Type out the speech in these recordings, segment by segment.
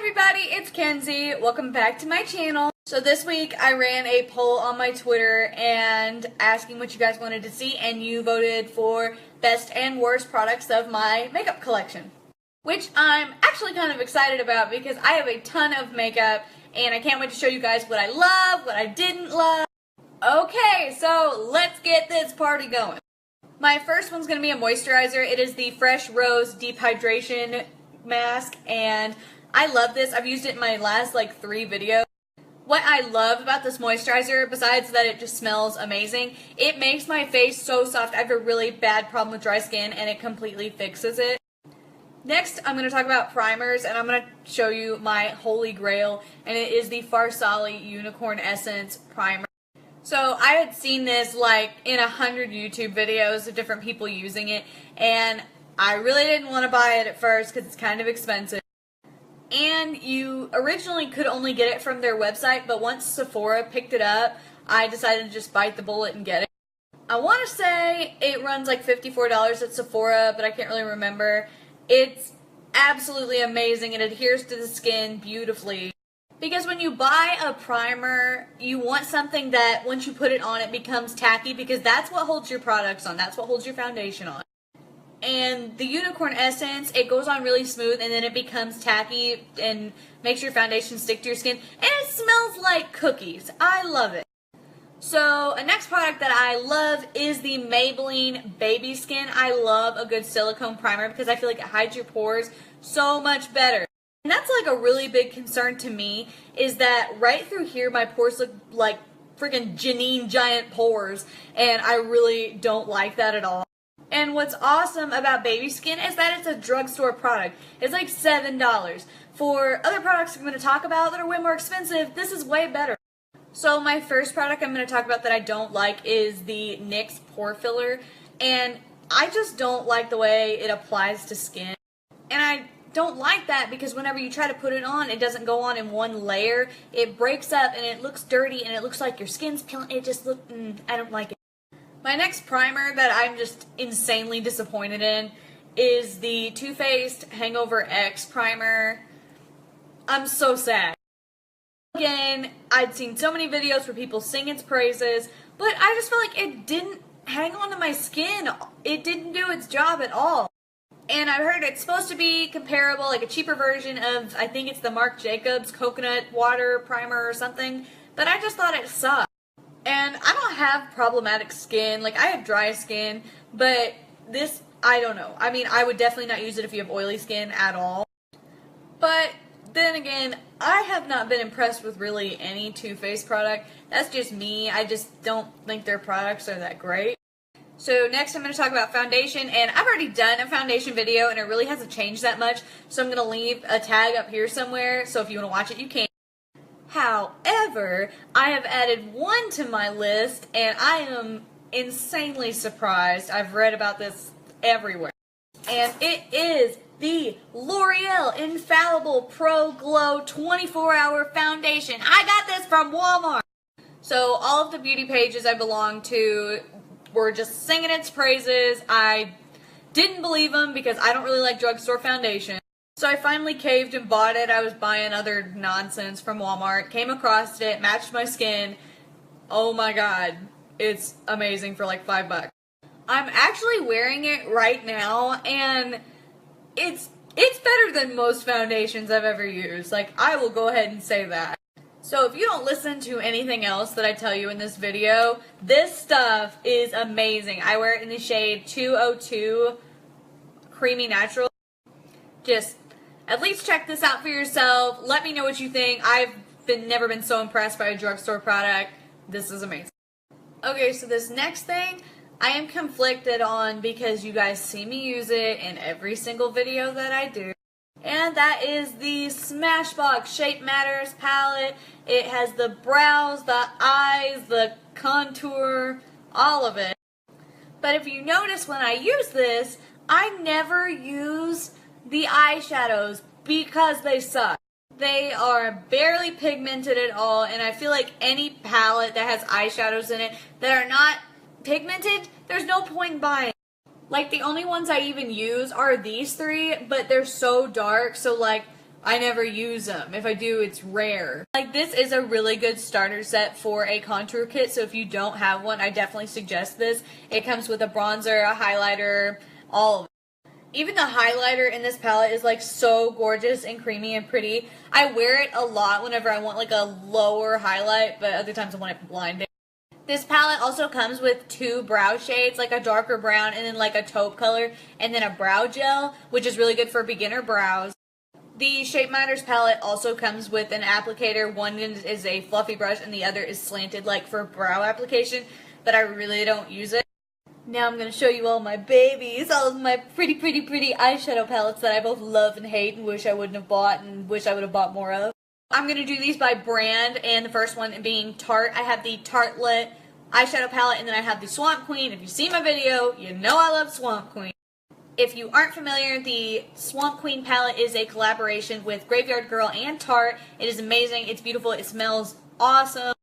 everybody, it's Kenzie. Welcome back to my channel. So this week I ran a poll on my Twitter and asking what you guys wanted to see, and you voted for best and worst products of my makeup collection, which I'm actually kind of excited about because I have a ton of makeup and I can't wait to show you guys what I love, what I didn't love. Okay, so let's get this party going. My first one's going to be a moisturizer. It is the Fresh Rose Deep Hydration Mask, and I love this. I've used it in my last 3 videos. What I love about this moisturizer, besides that it just smells amazing, it makes my face so soft. I have a really bad problem with dry skin and it completely fixes it. Next, I'm going to talk about primers, and I'm going to show you my holy grail, and it is the Farsali Unicorn Essence Primer. So I had seen this in 100 YouTube videos of different people using it, and I really didn't want to buy it at first because it's kind of expensive. And you originally could only get it from their website, but once Sephora picked it up, I decided to just bite the bullet and get it. I want to say it runs like $54 at Sephora, but I can't really remember. It's absolutely amazing. It adheres to the skin beautifully. Because when you buy a primer, you want something that once you put it on, it becomes tacky, because that's what holds your products on. That's what holds your foundation on. And the Unicorn Essence, it goes on really smooth and then it becomes tacky and makes your foundation stick to your skin. And it smells like cookies. I love it. So, a next product that I love is the Maybelline Baby Skin. I love a good silicone primer because I feel like it hides your pores so much better. And that's a really big concern to me, is that right through here my pores look like freaking Janine giant pores, and I really don't like that at all. And what's awesome about Baby Skin is that it's a drugstore product. It's like $7. For other products I'm going to talk about that are way more expensive, this is way better. So my first product I'm going to talk about that I don't like is the NYX Pore Filler. And I just don't like the way it applies to skin. And I don't like that because whenever you try to put it on, it doesn't go on in one layer. It breaks up and it looks dirty and it looks like your skin's peeling. It just looks, I don't like it. My next primer that I'm just insanely disappointed in is the Too Faced Hangover X Primer. I'm so sad. Again, I'd seen so many videos where people sing its praises, but I just felt like it didn't hang on to my skin. It didn't do its job at all. And I've heard it's supposed to be comparable, like a cheaper version of, I think it's the Marc Jacobs Coconut Water Primer or something, but I just thought it sucked. And I don't have problematic skin, I have dry skin, but this, I don't know. I mean, I would definitely not use it if you have oily skin at all. But then again, I have not been impressed with really any Too Faced product. That's just me. I just don't think their products are that great. So next I'm going to talk about foundation, and I've already done a foundation video and it really hasn't changed that much, so I'm going to leave a tag up here somewhere, so if you want to watch it you can. However, I have added one to my list, and I am insanely surprised. I've read about this everywhere. And it is the L'Oreal Infallible Pro Glow 24-Hour Foundation. I got this from Walmart. So all of the beauty pages I belong to were just singing its praises. I didn't believe them because I don't really like drugstore foundation. So I finally caved and bought it. I was buying other nonsense from Walmart, came across it, matched my skin. Oh my god, it's amazing for like $5. I'm actually wearing it right now, and it's better than most foundations I've ever used. I will go ahead and say that. So if you don't listen to anything else that I tell you in this video, this stuff is amazing. I wear it in the shade 202 Creamy Natural. Just at least check this out for yourself. Let me know what you think. I've never been so impressed by a drugstore product. This is amazing. Okay, so this next thing I am conflicted on because you guys see me use it in every single video that I do. And that is the Smashbox Shape Matters palette. It has the brows, the eyes, the contour, all of it. But if you notice when I use this, I never use the eyeshadows because they suck. They are barely pigmented at all, and I feel like any palette that has eyeshadows in it that are not pigmented, there's no point in buying. The only ones I even use are these 3, but they're so dark, so I never use them. If I do, it's rare. Like, this is a really good starter set for a contour kit, so if you don't have one, I definitely suggest this. It comes with a bronzer, a highlighter, all of it. Even the highlighter in this palette is like so gorgeous and creamy and pretty. I wear it a lot whenever I want like a lower highlight, but other times I want it blinding. This palette also comes with 2 brow shades, like a darker brown and then like a taupe color, and then a brow gel, which is really good for beginner brows. The Shape Matters palette also comes with an applicator. One is a fluffy brush and the other is slanted like for brow application, but I really don't use it. Now I'm going to show you all my babies, all of my pretty eyeshadow palettes that I both love and hate and wish I wouldn't have bought and wish I would have bought more of. I'm going to do these by brand, and the first one being Tarte. I have the Tartelette eyeshadow palette, and then I have the Swamp Queen. If you see my video, you know I love Swamp Queen. If you aren't familiar, the Swamp Queen palette is a collaboration with Graveyard Girl and Tarte. It is amazing, it's beautiful, it smells awesome.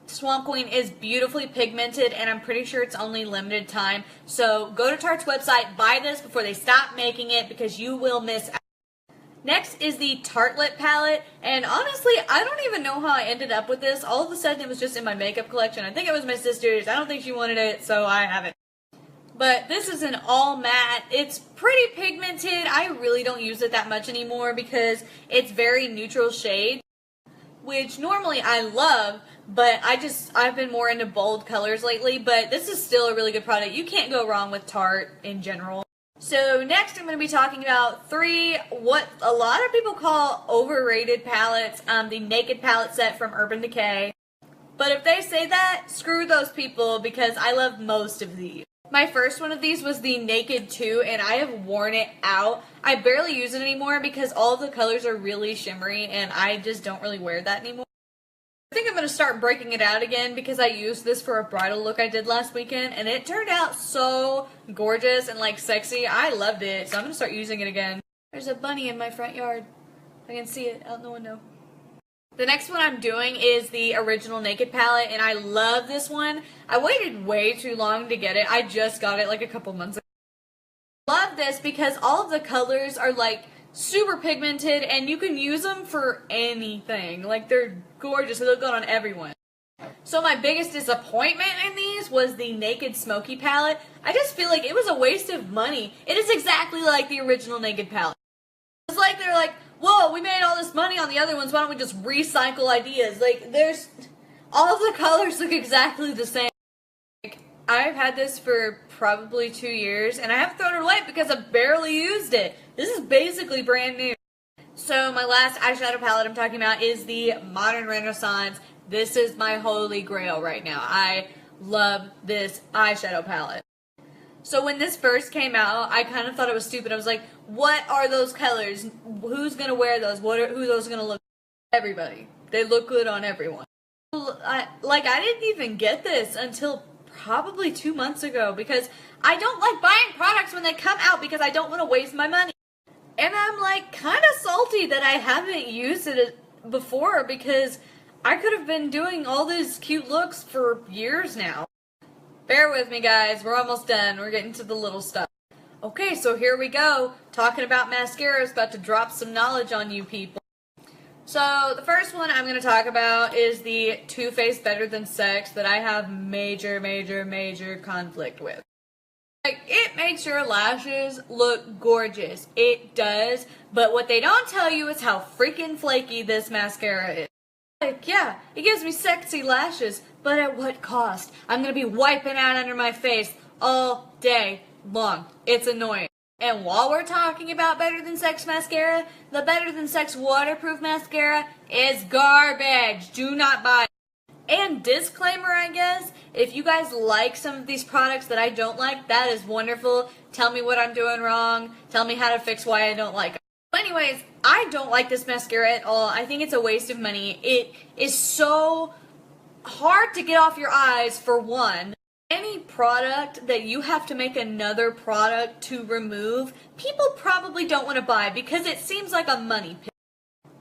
Swamp Queen is beautifully pigmented, and I'm pretty sure it's only limited time. So go to Tarte's website, buy this before they stop making it, because you will miss out. Next is the Tartelette palette, and honestly, I don't even know how I ended up with this. All of a sudden, it was just in my makeup collection. I think it was my sister's. I don't think she wanted it, so I have it. But this is an all matte. It's pretty pigmented. I really don't use it that much anymore because it's very neutral shade, which normally I love, but I've been more into bold colors lately, but this is still a really good product. You can't go wrong with Tarte in general. So next I'm going to be talking about 3 what a lot of people call overrated palettes, the Naked palette set from Urban Decay. But if they say that, screw those people, because I love most of these. My first one of these was the Naked 2, and I have worn it out. I barely use it anymore because all of the colors are really shimmery, and I just don't really wear that anymore. I think I'm going to start breaking it out again because I used this for a bridal look I did last weekend, and it turned out so gorgeous and like sexy. I loved it, so I'm going to start using it again. There's a bunny in my front yard. I can see it out the window. The next one I'm doing is the original Naked palette, and I love this one. I waited way too long to get it. I just got it like a couple months ago. Love this because all of the colors are like super pigmented, and you can use them for anything. Like, they're gorgeous. They look good on everyone. So my biggest disappointment in these was the Naked Smoky palette. I just feel like it was a waste of money. It is exactly like the original Naked palette. It's like they're like, whoa, we made all this money on the other ones, why don't we just recycle ideas? Like, all of the colors look exactly the same. Like, I've had this for probably 2 years, and I haven't thrown it away because I barely used it. This is basically brand new. So my last eyeshadow palette I'm talking about is the Modern Renaissance. This is my holy grail right now. I love this eyeshadow palette. So when this first came out, I kind of thought it was stupid. I was like, what are those colors? Who's going to wear those? Who are those going to look? Everybody. They look good on everyone. I didn't even get this until probably 2 months ago because I don't like buying products when they come out because I don't want to waste my money. And I'm like kind of salty that I haven't used it before because I could have been doing all these cute looks for years now. Bear with me, guys. We're almost done. We're getting to the little stuff. Okay, so here we go. Talking about mascaras, about to drop some knowledge on you people. So the first one I'm going to talk about is the Too Faced Better Than Sex that I have major conflict with. Like, it makes your lashes look gorgeous. It does. But what they don't tell you is how freaking flaky this mascara is. Like, yeah, it gives me sexy lashes, but at what cost? I'm going to be wiping out under my face all day long. It's annoying. And while we're talking about Better Than Sex mascara, the Better Than Sex waterproof mascara is garbage. Do not buy it. And disclaimer, I guess, if you guys like some of these products that I don't like, that is wonderful. Tell me what I'm doing wrong. Tell me how to fix why I don't like it. Anyways, I don't like this mascara at all. I think it's a waste of money. It is so hard to get off your eyes, for one. Any product that you have to make another product to remove, people probably don't want to buy because it seems like a money pit.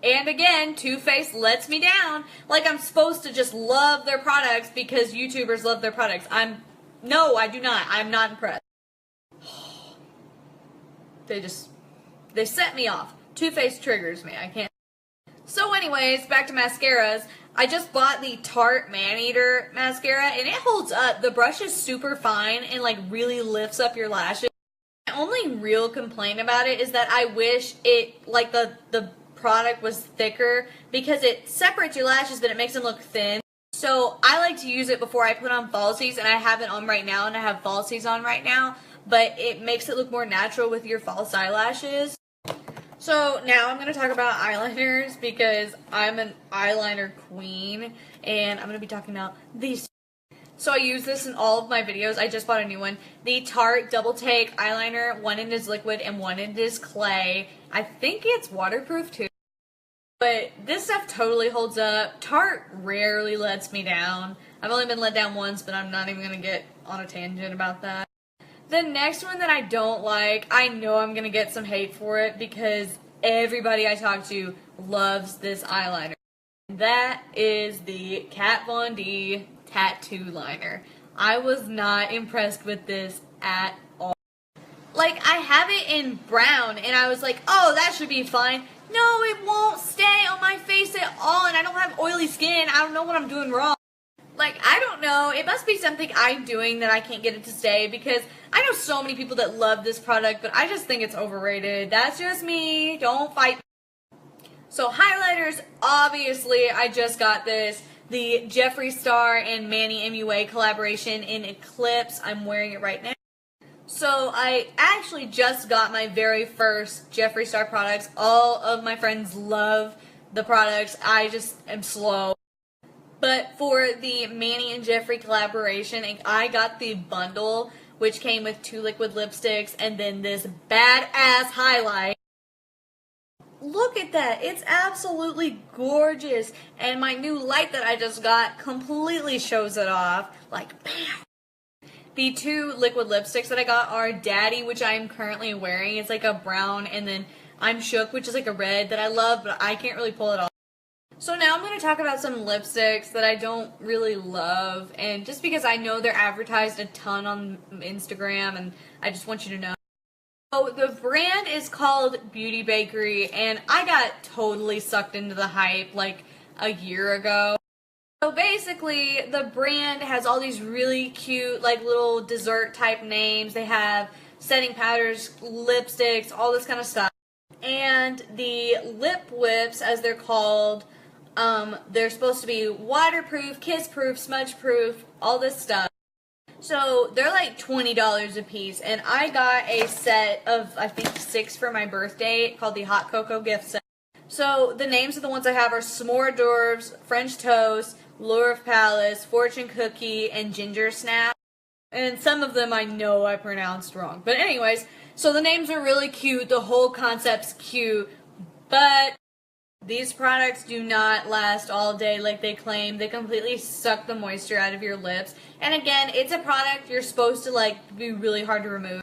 And again, Too Faced lets me down. Like I'm supposed to just love their products because YouTubers love their products. No, I do not. I'm not impressed. They set me off. Too Faced triggers me. I can't. So anyways, back to mascaras. I just bought the Tarte Man-Eater mascara, and it holds up. The brush is super fine and like really lifts up your lashes. My only real complaint about it is that I wish it, like the product was thicker, because it separates your lashes but it makes them look thin. So I like to use it before I put on falsies, and I have it on right now, and I have falsies on right now, but it makes it look more natural with your false eyelashes. So now I'm going to talk about eyeliners, because I'm an eyeliner queen, and I'm going to be talking about these. So I use this in all of my videos. I just bought a new one. The Tarte Double Take eyeliner. One end is liquid and one end is clay. I think it's waterproof too. But this stuff totally holds up. Tarte rarely lets me down. I've only been let down once, but I'm not even going to get on a tangent about that. The next one that I don't like, I know I'm going to get some hate for it, because everybody I talk to loves this eyeliner. That is the Kat Von D Tattoo Liner. I was not impressed with this at all. Like, I have it in brown, and I was like, oh, that should be fine. No, it won't stay on my face at all, and I don't have oily skin. I don't know what I'm doing wrong. Like, I don't know. It must be something I'm doing that I can't get it to stay, because I know so many people that love this product, but I just think it's overrated. That's just me. Don't fight me. So highlighters, obviously, I just got this. The Jeffree Star and Manny MUA collaboration in Eclipse. I'm wearing it right now. So I actually just got my very first Jeffree Star products. All of my friends love the products. I just am slow. But for the Manny and Jeffree collaboration, I got the bundle, which came with 2 liquid lipsticks and then this badass highlight. Look at that. It's absolutely gorgeous. And my new light that I just got completely shows it off. Like, bam! The 2 liquid lipsticks that I got are Daddy, which I am currently wearing. It's like a brown, and then I'm Shook, which is like a red that I love, but I can't really pull it off. So now I'm going to talk about some lipsticks that I don't really love, and just because I know they're advertised a ton on Instagram, and I just want you to know. So the brand is called Beauty Bakery, and I got totally sucked into the hype like a year ago. So basically, the brand has all these really cute, like, little dessert type names. They have setting powders, lipsticks, all this kind of stuff. And the lip whips, as they're called, they're supposed to be waterproof, kiss-proof, smudge-proof, all this stuff. So they're like $20 a piece, and I got a set of, I think, 6 for my birthday called the Hot Cocoa Gift Set. So the names of the ones I have are S'more D'oeuvres, French Toast, Lure of Palace, Fortune Cookie, and Ginger Snap. And some of them I know I pronounced wrong. But anyways, so the names are really cute, the whole concept's cute, but these products do not last all day like they claim. They completely suck the moisture out of your lips. And again, it's a product you're supposed to like be really hard to remove.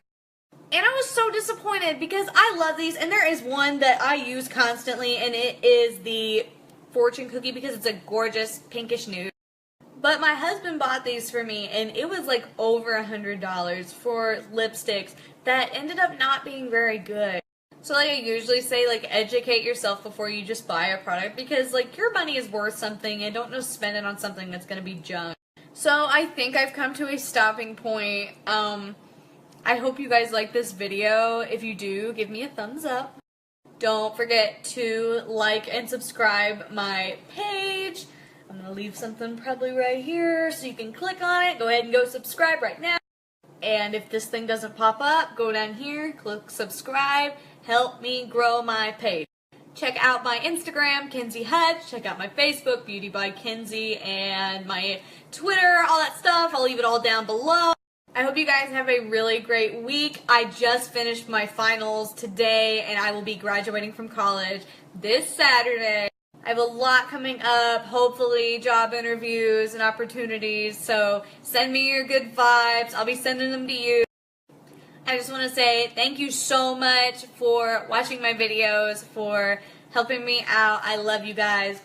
And I was so disappointed because I love these, and there is one that I use constantly, and it is the Fortune Cookie because it's a gorgeous pinkish nude. But my husband bought these for me, and it was like over $100 for lipsticks that ended up not being very good. So like I usually say, like, educate yourself before you just buy a product, because like your money is worth something, and don't just spend it on something that's going to be junk. So I think I've come to a stopping point. I hope you guys like this video. If you do, give me a thumbs up. Don't forget to like and subscribe my page. I'm going to leave something probably right here so you can click on it. Go ahead and go subscribe right now. And if this thing doesn't pop up, go down here, click subscribe. Help me grow my page. Check out my Instagram, kenzeehutch. Check out my Facebook, Beauty by Kenzie, and my Twitter, all that stuff. I'll leave it all down below. I hope you guys have a really great week. I just finished my finals today, and I will be graduating from college this Saturday. I have a lot coming up, hopefully job interviews and opportunities, so send me your good vibes. I'll be sending them to you. I just want to say thank you so much for watching my videos, for helping me out. I love you guys.